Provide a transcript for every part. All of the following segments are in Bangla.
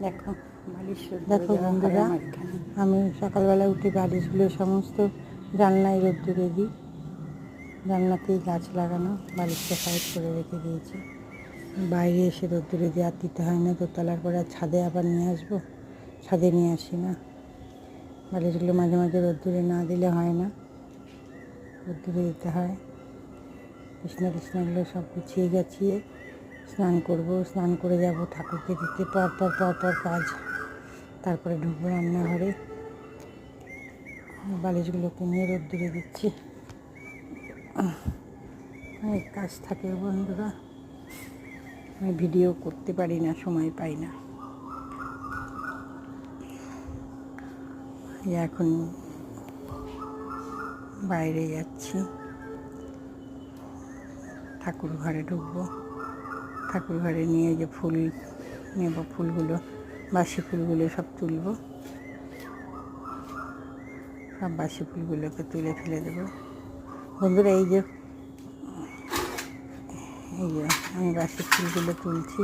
দেখো বালিশ দেখো বন্ধুরা, আমি সকালবেলা উঠে বালিশগুলো সমস্ত জানলায় রোদ্দুরে দিই। জানলাতেই গাছ লাগানো, বালিশটা সাইড করে রেখে দিয়েছি। বাইরে এসে রোদ্দুরে দিয়ে আর দিতে হয় না। দোতলার পরে ছাদে আবার নিয়ে আসবো, ছাদে নিয়ে আসি না। বালিশগুলো মাঝে মাঝে রোদ্দুরে না দিলে হয় না, রোদ্দুরে দিতে হয়। বিছনাগুলো সব গুছিয়ে গাছিয়ে স্নান করব, স্নান করে যাব ঠাকুরকে দিতে। পর কাজ, তারপরে ঢুকবো রান্নাঘরে। বালিশগুলোকে নিয়ে রোদ্দুরে দিচ্ছি। অনেক কাজ থাকে বন্ধুরা, আমি ভিডিও করতে পারি না, সময় পাই না। এখন বাইরে যাচ্ছি, ঠাকুর ঘরে ঢুকবো। ঠাকুর ঘরে নিয়ে যে ফুল নেব, ফুলগুলো বাসি ফুলগুলো সব তুলব। সব বাসি ফুলগুলোকে তুলে ফেলে দেবো বন্ধুরা। এই যে আমি বাসি ফুলগুলো তুলছি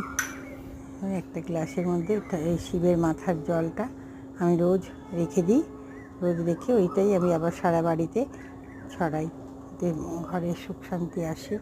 একটা গ্লাসের মধ্যে। এই শিবের মাথার জলটা আমি রোজ রেখে দিই, রোজ রেখে ওইটাই আমি আবার সারা বাড়িতে ছড়াই, ঘরে সুখ শান্তি আসে।